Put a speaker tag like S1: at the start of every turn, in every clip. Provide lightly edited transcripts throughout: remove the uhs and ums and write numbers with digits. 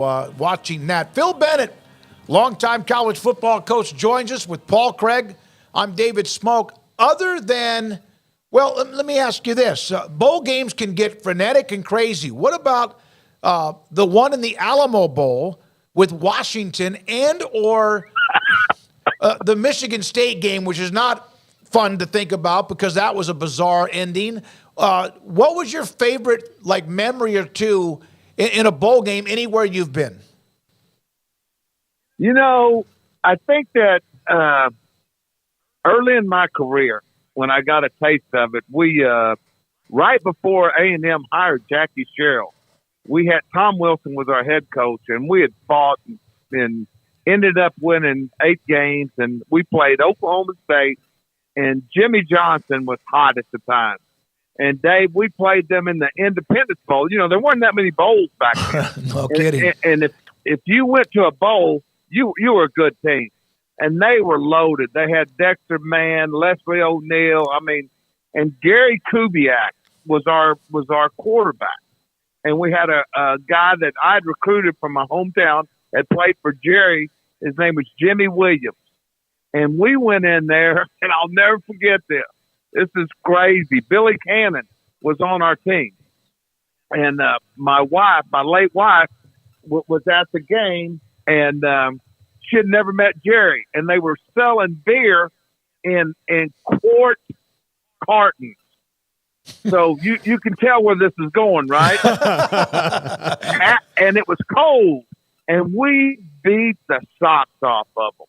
S1: watching that. Phil Bennett, longtime college football coach, joins us with Paul Craig. I'm David Smoak. Other than, well, let me ask you this. Bowl games can get frenetic and crazy. What about the one in the Alamo Bowl with Washington and or the Michigan State game, which is not fun to think about because that was a bizarre ending. What was your favorite memory or two in a bowl game anywhere you've been?
S2: I think that early in my career, when I got a taste of it, we right before A&M hired Jackie Sherrill, we had Tom Wilson was our head coach, and we had fought and ended up winning 8 games, and we played Oklahoma State, and Jimmy Johnson was hot at the time. And Dave, we played them in the Independence Bowl. There weren't that many bowls back then.
S1: No kidding.
S2: And if you went to a bowl, you were a good team. And they were loaded. They had Dexter Mann, Leslie O'Neal. And Gary Kubiak was our quarterback. And we had a guy that I'd recruited from my hometown that played for Jerry. His name was Jimmy Williams. And we went in there, and I'll never forget this. This is crazy. Billy Cannon was on our team. And my late wife, was at the game, and she had never met Jerry. And they were selling beer in quart cartons. So you can tell where this is going, right? And it was cold, and we beat the socks off of them.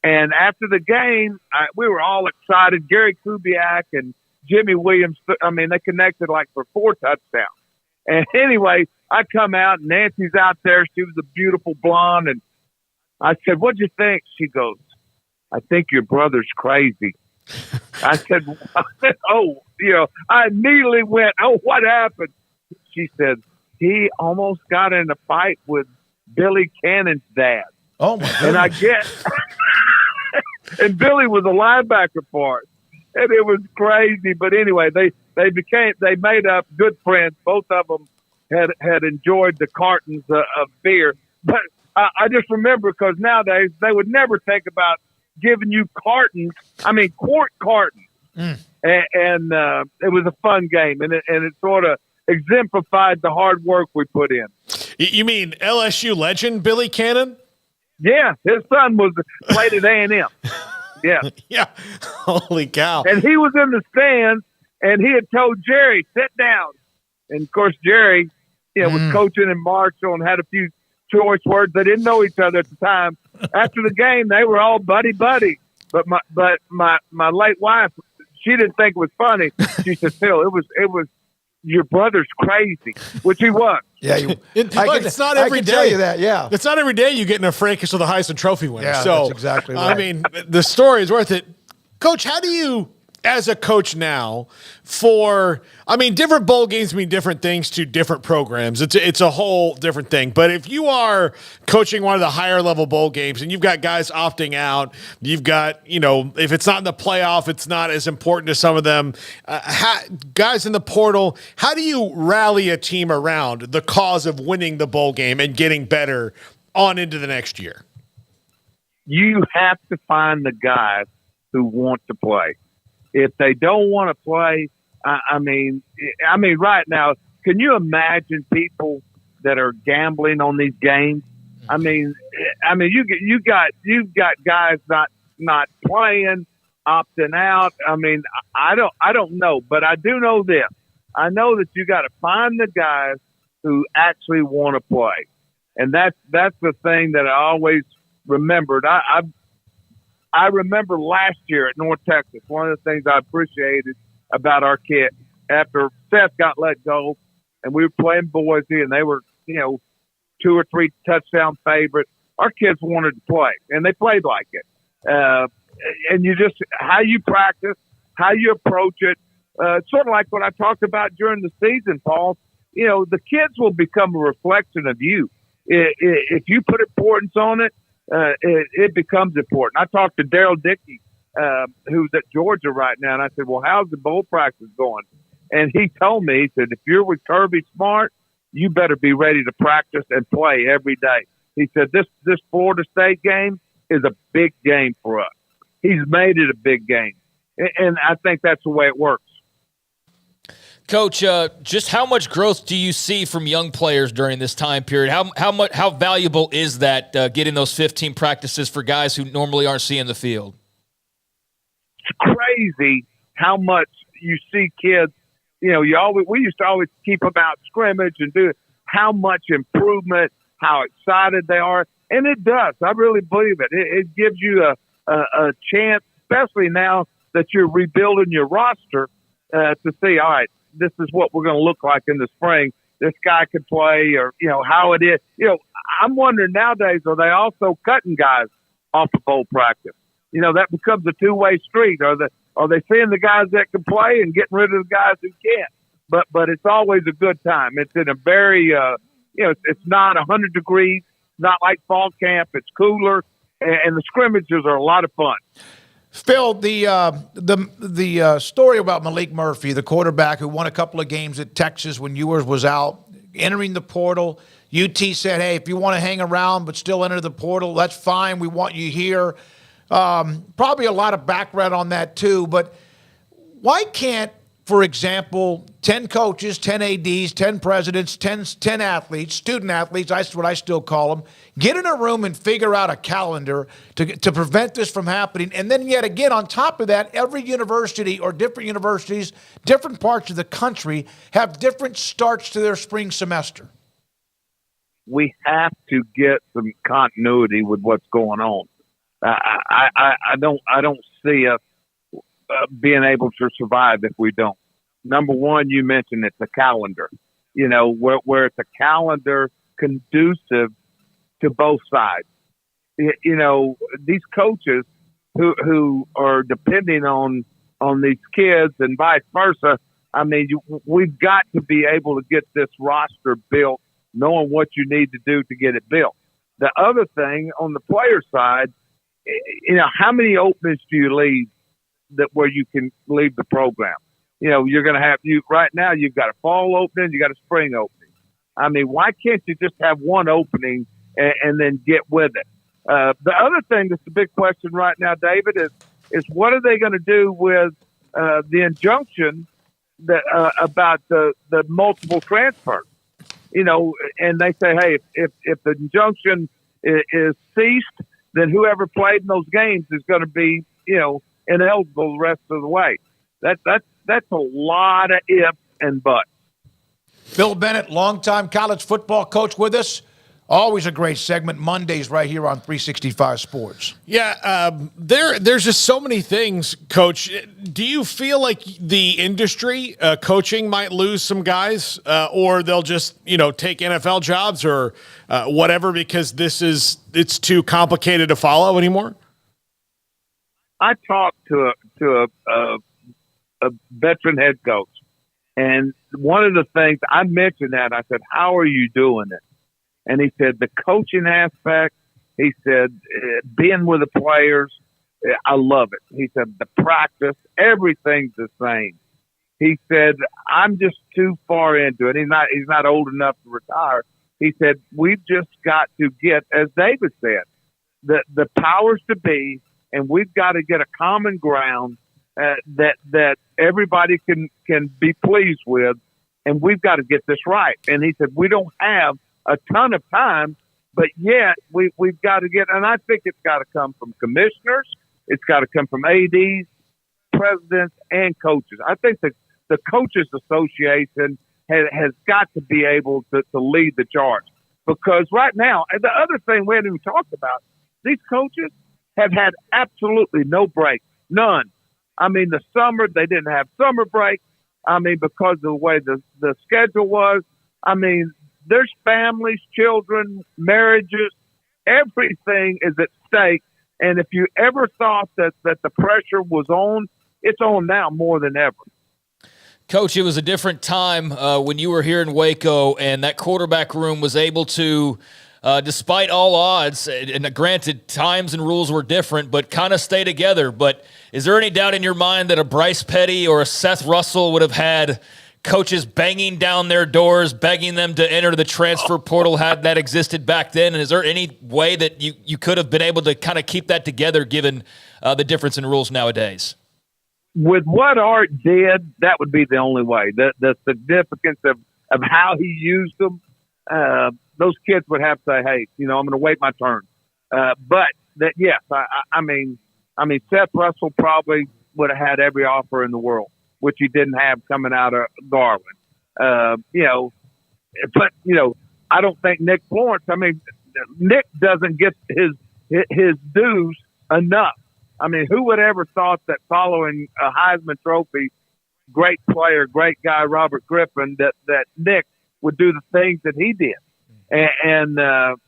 S2: And after the game, we were all excited. Gary Kubiak and Jimmy Williams, they connected for 4 touchdowns. And anyway, I come out, and Nancy's out there. She was a beautiful blonde. And I said, "What'd you think?" She goes, "I think your brother's crazy." I said, "Oh, I immediately went, oh, what happened?" She said, "He almost got in a fight with Billy Cannon's dad."
S1: Oh, my goodness.
S2: And I guess, and Billy was a linebacker for us. And it was crazy. But anyway, they made up good friends. Both of them had enjoyed the cartons of beer. But I just remember, because nowadays they would never think about giving you quart cartons. And it was a fun game, and it sort of exemplified the hard work we put in.
S3: You mean LSU legend Billy Cannon?
S2: Yeah, his son played at A&M. Yeah.
S3: Yeah. Holy cow.
S2: And he was in the stands, and he had told Jerry, "Sit down." And, of course, Jerry was coaching in Marshall and had a few choice words. They didn't know each other at the time. After the game, they were all buddy-buddy. But my late wife, she didn't think it was funny. She said, "Phil, it was your brother's crazy," which he was.
S1: Yeah,
S3: it's not every day.
S1: Tell you that, yeah.
S3: It's not every day you get in a fracas with a Heisman Trophy winner.
S1: Yeah,
S3: so
S1: that's exactly right.
S3: The story is worth it. Coach, how do you, as a coach now, different bowl games mean different things to different programs. It's a whole different thing. But if you are coaching one of the higher level bowl games and you've got guys opting out, you've got, if it's not in the playoff, it's not as important to some of them. Guys in the portal, how do you rally a team around the cause of winning the bowl game and getting better on into the next year?
S2: You have to find the guys who want to play. If they don't want to play, right now, can you imagine people that are gambling on these games? You've got guys not playing, opting out. I don't know, but I do know this. I know that you got to find the guys who actually want to play, and that's the thing that I always remembered. I remember last year at North Texas, one of the things I appreciated about our kid, after Seth got let go and we were playing Boise and they were, 2 or 3 touchdown favorites, our kids wanted to play and they played like it. And you just, how you practice, how you approach it, sort of like what I talked about during the season, Paul, the kids will become a reflection of you. If you put importance on it, it becomes important. I talked to Daryl Dickey, who's at Georgia right now, and I said, "Well, how's the bowl practice going?" And he told me, he said, "If you're with Kirby Smart, you better be ready to practice and play every day. He said, this Florida State game is a big game for us. He's made it a big game. And I think that's the way it works.
S4: Coach, just how much growth do you see from young players during this time period? How valuable is that getting those 15 practices for guys who normally aren't seeing the field?
S2: It's crazy how much you see kids. We used to always keep them out scrimmage and do how much improvement, how excited they are, and it does. I really believe it. It gives you a chance, especially now that you're rebuilding your roster, to see, all right, this is what we're going to look like in the spring. This guy could play, or, how it is. I'm wondering nowadays, are they also cutting guys off of bowl practice? That becomes a two-way street. Are they seeing the guys that can play and getting rid of the guys who can't? But it's always a good time. It's in a very, it's not 100 degrees, not like fall camp. It's cooler, and the scrimmages are a lot of fun.
S1: Phil, the story about Malik Murphy, the quarterback who won a couple of games at Texas when Ewers was out, entering the portal. UT said, hey, if you want to hang around but still enter the portal, that's fine. We want you here. Probably a lot of background on that too. But why can't, for example, 10 coaches, 10 ADs, 10 presidents, 10 athletes, student athletes, that's what I still call them, get in a room and figure out a calendar to prevent this from happening? And then yet again, on top of that, every university or different universities, different parts of the country have different starts to their spring semester.
S2: We have to get some continuity with what's going on. I don't see us being able to survive if we don't. Number one, you mentioned it's a calendar, where it's a calendar conducive to both sides. These coaches who are depending on these kids and vice versa. I mean, we've got to be able to get this roster built, knowing what you need to do to get it built. The other thing on the player side, how many openings do you leave where you can leave the program? You're going to have right now. You've got a fall opening, you got a spring opening. I mean, why can't you just have one opening and then get with it? The other thing that's the big question right now, David, is what are they going to do with the injunction that about the multiple transfers? And they say, hey, if the injunction is ceased, then whoever played in those games is going to be, ineligible the rest of the way. That's a lot of ifs and buts.
S1: Phil Bennett, longtime college football coach with us. Always a great segment, Mondays right here on 365 Sports.
S3: Yeah, there's just so many things, Coach. Do you feel like the industry, coaching, might lose some guys, or they'll just, take NFL jobs or whatever because it's too complicated to follow anymore?
S2: I talked to a veteran head coach, and one of the things I mentioned I said, how are you doing it? And he said, the coaching aspect, he said, being with the players, I love it. He said, the practice, everything's the same. He said, I'm just too far into it. He's not old enough to retire. He said, we've just got to get, as David said, the powers to be, and we've got to get a common ground that everybody can be pleased with, and we've got to get this right. And he said, we don't have a ton of time, but yet we've got to get, and I think it's got to come from commissioners, it's got to come from ADs, presidents, and coaches. I think the Coaches Association has got to be able to lead the charge, because right now, and the other thing we haven't even talked about, these coaches have had absolutely no break, none. I mean, the summer, they didn't have summer break. I mean, because of the way the schedule was. I mean, there's families, children, marriages, everything is at stake. And if you ever thought that the pressure was on, it's on now more than ever.
S4: Coach, it was a different time when you were here in Waco, and that quarterback room was able to, despite all odds, and granted, times and rules were different, but kind of stay together. But is there any doubt in your mind that a Bryce Petty or a Seth Russell would have had coaches banging down their doors, begging them to enter the transfer portal had that existed back then? And is there any way that you could have been able to kind of keep that together given the difference in rules nowadays?
S2: With what Art did, that would be the only way. The significance of how he used them, those kids would have to say, hey, I'm going to wait my turn. But that, yes, I mean, Seth Russell probably would have had every offer in the world, which he didn't have coming out of Garland. But I don't think Nick Florence. I mean, Nick doesn't get his dues enough. I mean, who would ever thought that following a Heisman Trophy, great player, great guy, Robert Griffin, that Nick would do the things that he did.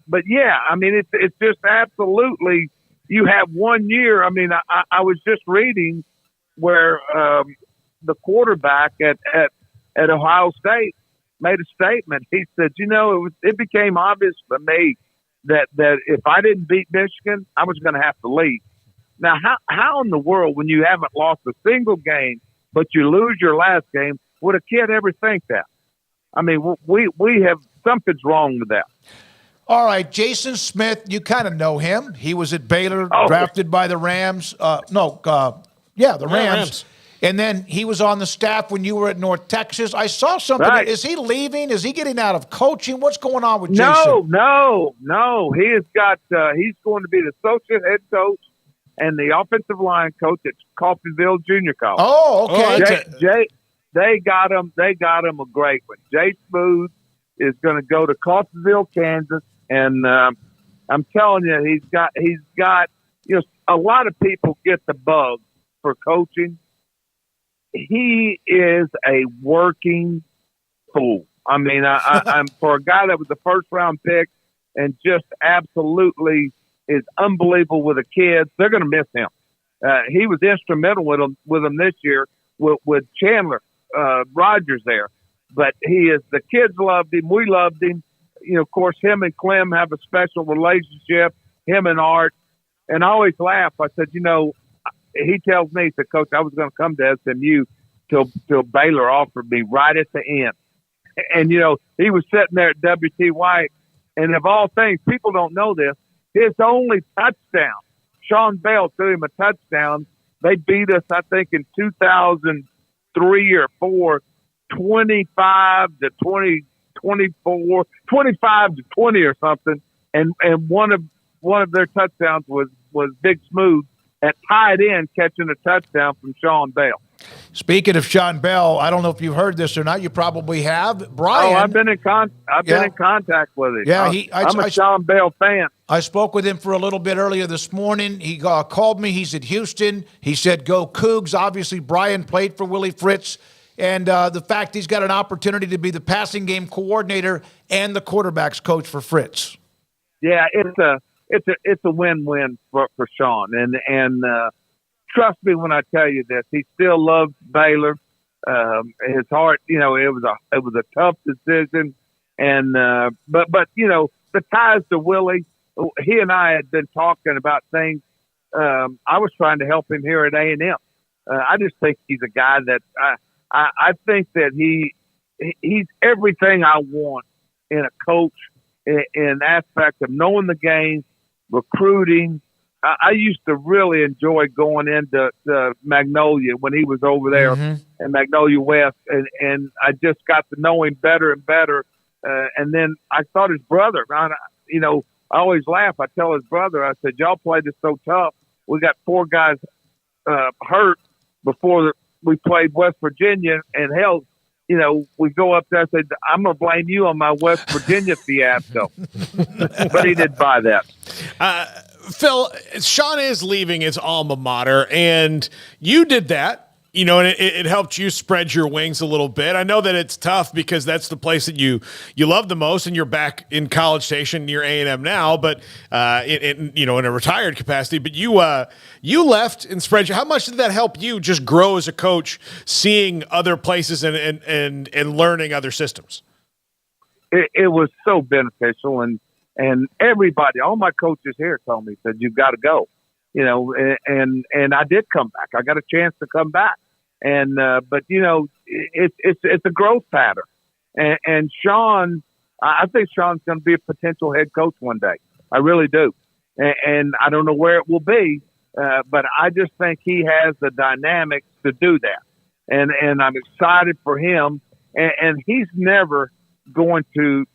S2: But yeah, I mean, it's just absolutely, you have 1 year. I mean, I was just reading where the quarterback at Ohio State made a statement. He said, it became obvious to me that if I didn't beat Michigan, I was going to have to leave. Now, how in the world, when you haven't lost a single game, but you lose your last game, would a kid ever think that? I mean, we have, something's wrong with that.
S1: All right, Jason Smith, you kind of know him. He was at Baylor, drafted by the Rams. The Rams. And then he was on the staff when you were at North Texas. I saw something. Right. Is he leaving? Is he getting out of coaching? What's going on with Jason?
S2: No. He has got. He's going to be the associate head coach and the offensive line coach at Coffeyville Junior College.
S1: Oh, okay.
S2: They got him a great one. Jay Smooth is going to go to Coffeyville, Kansas, and I'm telling you, he's got. A lot of people get the bug for coaching. He is a working fool. I mean, I'm for a guy that was a first round pick and just absolutely is unbelievable with the kids. They're going to miss him. He was instrumental with them this year with Chandler Rogers there. But the kids loved him. We loved him. Of course, him and Clem have a special relationship, him and Art. And I always laugh. I said, he tells me, he said, Coach, I was going to come to SMU till Baylor offered me right at the end. And, he was sitting there at W.T. White. And of all things, people don't know this, his only touchdown, Sean Bell threw him a touchdown. They beat us, I think, in 2003 or 4, 25 to 20, 24, 25 to 20 or something. And one of their touchdowns was Big Smooth at tight end catching a touchdown from Sean Bell.
S1: Speaking of Sean Bell, I don't know if you've heard this or not. You probably have. Brian.
S2: I've been in contact with him.
S1: Yeah,
S2: I'm a Sean Bell fan.
S1: I spoke with him for a little bit earlier this morning. He called me. He's at Houston. He said, "Go Cougs." Obviously, Brian played for Willie Fritz, and the fact he's got an opportunity to be the passing game coordinator and the quarterbacks coach for Fritz.
S2: Yeah, it's a win-win for Sean, and trust me when I tell you this, he still loves Baylor. His heart, it was a tough decision, and but the ties to Willie, he and I had been talking about things. I was trying to help him here at A&M. I just think he's a guy that I think that he's everything I want in a coach, in aspect of knowing the game, recruiting. I used to really enjoy going into Magnolia when he was over there in Magnolia West, and I just got to know him better and better. And then I thought his brother, I always laugh. I tell his brother, I said, y'all played us so tough. We got 4 guys hurt before we played West Virginia, and hell, we go up there and say, I'm going to blame you on my West Virginia fiasco. But he didn't buy that.
S3: Phil, Sean is leaving his alma mater, and you did that. And it helped you spread your wings a little bit. I know that it's tough because that's the place that you love the most, and you're back in College Station near A&M now, but in a retired capacity. But you left and spread. How much did that help you just grow as a coach, seeing other places and learning other systems?
S2: It was so beneficial, and everybody, all my coaches here told me, said, you've got to go, and I did come back. I got a chance to come back. And but it's a growth pattern. And Sean, I think Sean's going to be a potential head coach one day. I really do. And I don't know where it will be, but I just think he has the dynamics to do that. And I'm excited for him. And he's never going to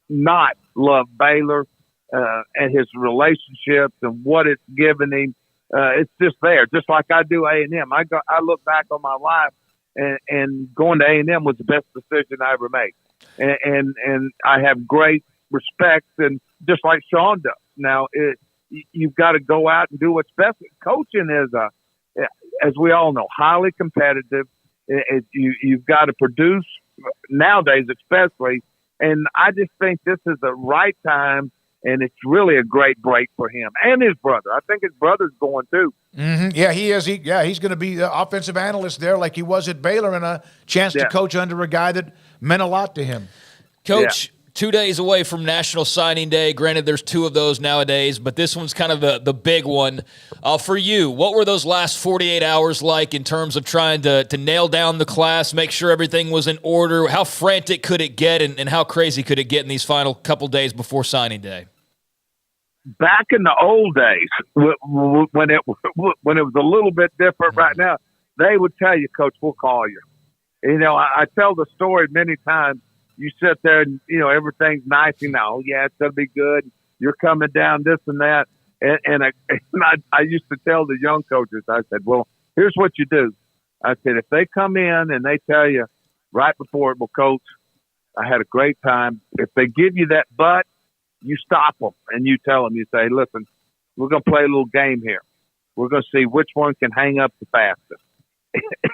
S2: not love Baylor and his relationships and what it's given him. It's just there, just like I do A&M. I look back on my life, and going to A&M was the best decision I ever made. And I have great respect, and just like Sean does. Now, you've got to go out and do what's best. Coaching is, as we all know, highly competitive. You've got to produce nowadays, especially. And I just think this is the right time, and it's really a great break for him and his brother. I think his brother's going too.
S1: Mm-hmm. Yeah, he is. He's going to be the offensive analyst there like he was at Baylor, and a chance to coach under a guy that meant a lot to him.
S4: Coach, 2 days away from National Signing Day. Granted, there's 2 of those nowadays, but this one's kind of the big one. For you, what were those last 48 hours like in terms of trying to nail down the class, make sure everything was in order? How frantic could it get, and how crazy could it get in these final couple days before signing day?
S2: Back in the old days, when it was a little bit different right now, they would tell you, Coach, we'll call you. I tell the story many times. You sit there and, everything's nice. It's going to be good. You're coming down, this and that. And I used to tell the young coaches, I said, well, here's what you do. I said, if they come in and they tell you right before it, well, Coach, I had a great time. If they give you that but, you stop them and you tell them, you say, listen, we're going to play a little game here. We're going to see which one can hang up the fastest.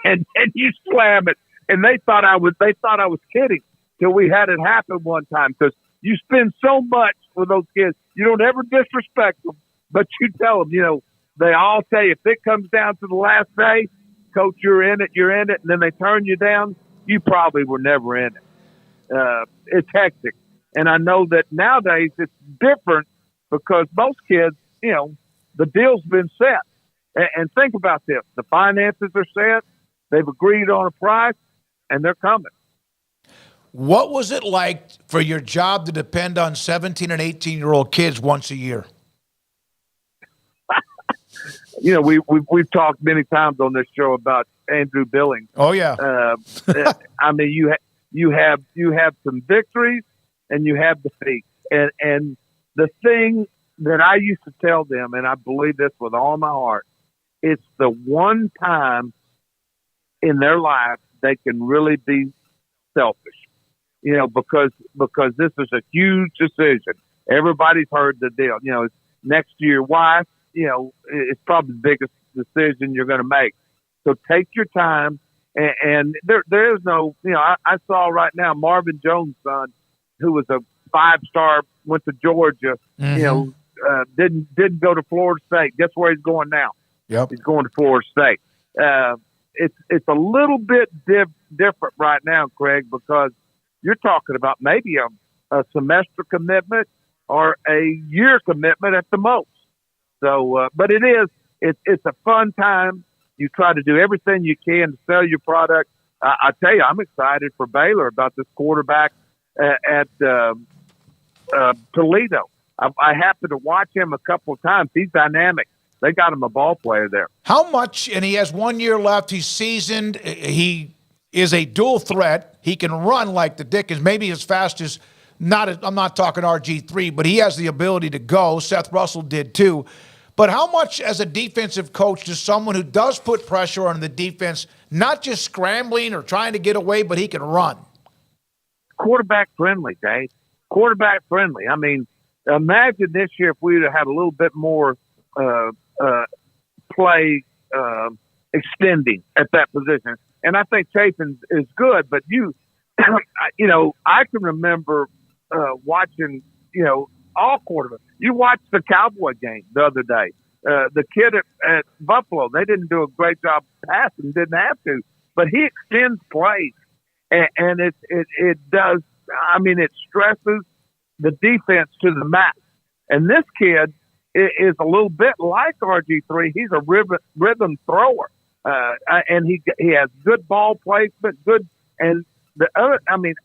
S2: and you slam it. And they thought I was kidding till we had it happen one time, because you spend so much with those kids. You don't ever disrespect them, but you tell them, they all say if it comes down to the last day, Coach, you're in it, and then they turn you down, you probably were never in it. It's hectic. And I know that nowadays it's different because most kids, the deal's been set. And think about this. The finances are set. They've agreed on a price, and they're coming.
S1: What was it like for your job to depend on 17 and 18-year-old kids once a year?
S2: We've talked many times on this show about Andrew Billings.
S1: Oh, yeah.
S2: I mean, you have some victories and you have defeats. And the thing that I used to tell them, and I believe this with all my heart, it's the one time in their life they can really be selfish. Because this is a huge decision. Everybody's heard the deal. Next to your wife, it's probably the biggest decision you're going to make. So take your time. And there's no, I saw right now Marvin Jones' son, who was a 5-star, went to Georgia, didn't go to Florida State. Guess where he's going now?
S1: Yep.
S2: He's going to Florida State. It's a little bit different right now, Craig, because you're talking about maybe a semester commitment or a year commitment at the most. So, but it's a fun time. You try to do everything you can to sell your product. I tell you, I'm excited for Baylor about this quarterback at Toledo. I happened to watch him a couple of times. He's dynamic. They got him a ball player there.
S1: How much, and he has 1 year left, he's seasoned, he is a dual threat. He can run like the Dickens, maybe as fast as, I'm not talking RG3, but he has the ability to go. Seth Russell did too. But how much as a defensive coach does someone who does put pressure on the defense, not just scrambling or trying to get away, but he can run?
S2: Quarterback friendly, Dave. Quarterback friendly. I mean, imagine this year if we'd have had a little bit more play extending at that position. And I think Chapin is good, but I can remember watching, all quarterbacks. You watched the Cowboy game the other day. The kid at Buffalo, they didn't do a great job passing, didn't have to, but he extends plays, and it does. I mean, it stresses the defense to the max. And this kid is a little bit like RG3. He's a rhythm thrower. And he has good ball placement, good, and the other,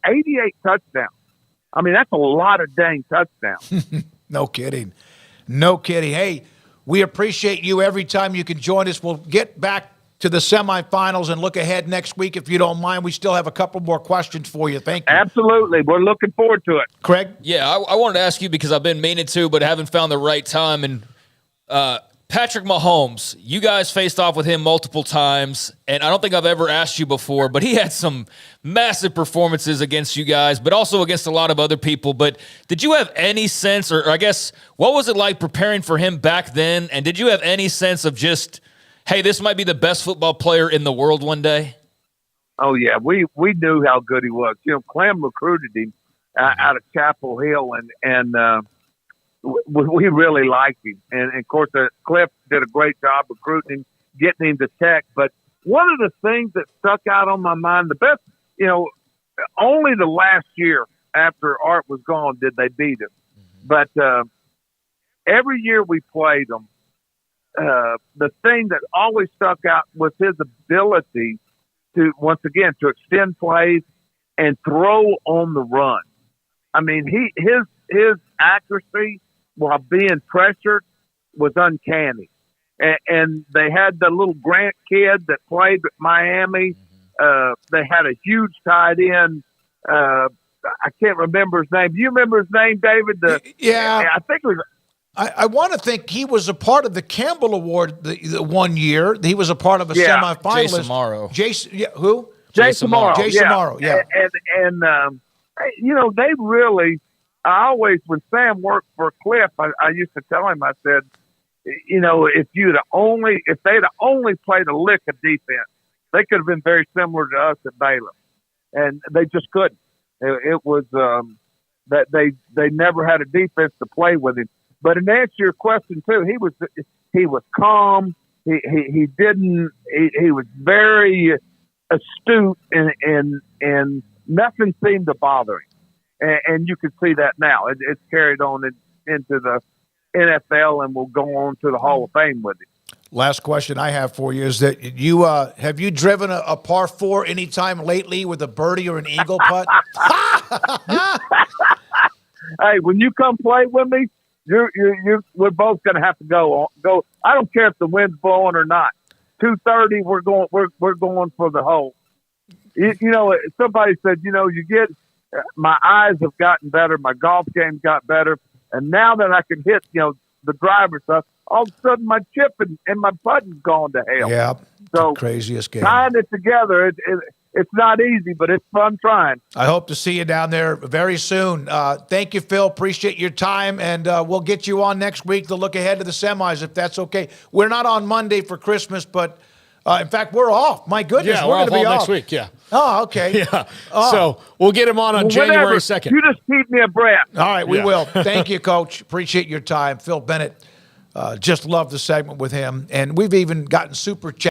S2: 88 touchdowns. I mean, that's a lot of dang touchdowns.
S1: No kidding. No kidding. Hey, we appreciate you every time you can join us. We'll get back to the semifinals and look ahead next week if you don't mind. We still have a couple more questions for you. Thank you.
S2: Absolutely. We're looking forward to it.
S1: Craig?
S4: Yeah, I wanted to ask you because I've been meaning to, but haven't found the right time. And Patrick Mahomes, you guys faced off with him multiple times, and I don't think I've ever asked you before, but he had some massive performances against you guys, but also against a lot of other people. But did you have any sense, or I guess, what was it like preparing for him back then? And did you have any sense of just, hey, this might be the best football player in the world one day?
S2: Oh, yeah. We knew how good he was. Clem recruited him out of Chapel Hill, and we really liked him. And, of course, Cliff did a great job recruiting him, getting him to Tech. But one of the things that stuck out on my mind, the best, only the last year after Art was gone did they beat him. But every year we played them, the thing that always stuck out was his ability to, once again, to extend plays and throw on the run. I mean, his accuracy while being pressured was uncanny. And they had the little Grant kid that played at Miami. They had a huge tight end. I can't remember his name. Do you remember his name, David?
S1: Yeah.
S2: I think it was.
S1: I want to think he was a part of the Campbell Award the 1 year. He was a part of a semifinalist.
S4: Jason Morrow.
S1: Jason, yeah, who?
S2: Jason Morrow.
S1: Jason Morrow, yeah.
S2: And they really, I always, when Sam worked for Cliff, I used to tell him, I said, if they'd only played a lick of defense, they could have been very similar to us at Baylor. And they just couldn't. It was that they never had a defense to play with him. But in answer to your question too, he was calm. He was very astute and nothing seemed to bother him. And you can see that now. It's carried on into the NFL and will go on to the Hall of Fame with him.
S1: Last question I have for you is that you have you driven a par 4 anytime lately with a birdie or an eagle putt?
S2: Hey, when you come play with me, we're both going to have to go. I don't care if the wind's blowing or not. 2:30, we're going for the hole. Somebody said, my eyes have gotten better, my golf game got better, and now that I can hit, the driver stuff, all of a sudden my chip and my putting's gone to hell.
S1: Yeah,
S2: so
S1: craziest game.
S2: Tying it together, it's not easy, but it's fun trying.
S1: I hope to see you down there very soon. Thank you, Phil. Appreciate your time, and we'll get you on next week to look ahead to the semis, if that's okay. We're not on Monday for Christmas, but in fact, we're off. My goodness,
S3: Yeah,
S1: we're going
S3: off
S1: to be
S3: all
S1: off
S3: next week, yeah.
S1: Oh, okay.
S3: Yeah.
S1: Oh.
S3: So we'll get him on January 2nd.
S2: You just keep me abreast.
S1: All right, we
S3: Yeah.
S1: will. Thank you, Coach. Appreciate your time. Phil Bennett, just love the segment with him. And we've even gotten super chat.